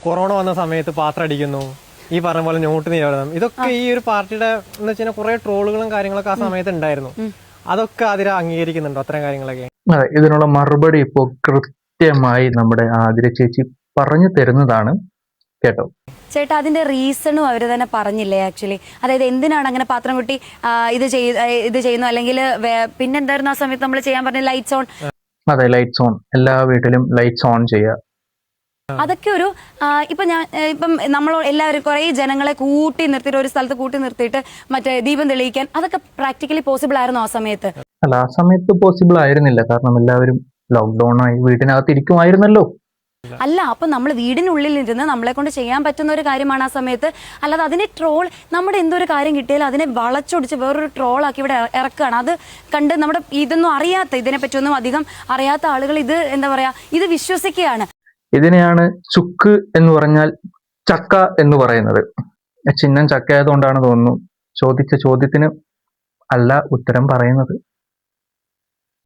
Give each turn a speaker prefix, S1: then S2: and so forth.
S1: Corona വന്ന സമയത്ത് പാത്രം അടിക്കുന്നു, ഈ പറഞ്ഞ പോലെ നോട്ട് നിരോധനം, ഇതൊക്കെ ഈ ഒരു പാർട്ടിയുടെ എന്ന് വെച്ചാൽ കുറെ ട്രോളുകളും കാര്യങ്ങളൊക്കെ ആ സമയത്ത് ഉണ്ടായിരുന്നു. അതൊക്കെ അതിൽ അംഗീകരിക്കുന്നുണ്ടോ അത്തരം കാര്യങ്ങളൊക്കെ?
S2: അതെ, ഇതിനുള്ള മറുപടി ഇപ്പോ കൃത്യമായി നമ്മുടെ ആതിര ചേച്ചി പറഞ്ഞു തരുന്നതാണ്, കേട്ടോ.
S3: ചേട്ടാ, അതിന്റെ റീസണും അവർ തന്നെ പറഞ്ഞില്ലേ ആക്ച്വലി? അതായത് എന്തിനാണ് അങ്ങനെ പാത്രം കുട്ടി ഇത് ചെയ്യുന്നു, അല്ലെങ്കിൽ പിന്നെന്തായിരുന്നു ആ സമയത്ത് നമ്മൾ ചെയ്യാൻ പറഞ്ഞ ലൈറ്റ്സ് ഓൺ?
S2: അതെ, ലൈറ്റ്സ് ഓൺ, എല്ലാ വീട്ടിലും ലൈറ്റ്സ് ഓൺ ചെയ്യുക.
S3: അതൊക്കെ ഒരു ഇപ്പം നമ്മൾ എല്ലാവരും കുറെ ജനങ്ങളെ കൂട്ടി നിർത്തിയിട്ട് ഒരു സ്ഥലത്ത് കൂട്ടി നിർത്തിയിട്ട് മറ്റേ ദീപം തെളിയിക്കാൻ, അതൊക്കെ പ്രാക്ടിക്കലി പോസിബിൾ ആയിരുന്നു ആ സമയത്ത്?
S2: അല്ല, ആ സമയത്ത് പോസിബിൾ ആയിരുന്നില്ല. കാരണം എല്ലാവരും ലോക്ക്ഡൌൺ ആയി വീട്ടിനകത്ത് ഇരിക്കുമായിരുന്നല്ലോ.
S3: അല്ല, അപ്പൊ നമ്മൾ വീടിനുള്ളിൽ ഇരുന്ന് നമ്മളെ കൊണ്ട് ചെയ്യാൻ പറ്റുന്ന ഒരു കാര്യമാണ് ആ സമയത്ത്. അല്ലാതെ അതിനെ ട്രോൾ, നമ്മുടെ എന്തൊരു കാര്യം കിട്ടിയാലും അതിനെ വളച്ചൊടിച്ച് വേറൊരു ട്രോളാക്കി ഇവിടെ ഇറക്കുകയാണ്. അത് കണ്ട് നമ്മുടെ ഇതൊന്നും അറിയാത്ത, ഇതിനെ പറ്റിയൊന്നും അധികം അറിയാത്ത ആളുകൾ ഇത് എന്താ പറയാ, ഇത് വിശ്വസിക്കുകയാണ്.
S2: ഇതിനെയാണ് ചുക്ക് എന്ന് പറഞ്ഞാൽ ചക്ക എന്ന് പറയുന്നത്. ചിഹ്നം ചക്ക ആയതുകൊണ്ടാണ് തോന്നുന്നു ചോദിച്ച ചോദ്യത്തിന് അല്ല ഉത്തരം പറയുന്നത്.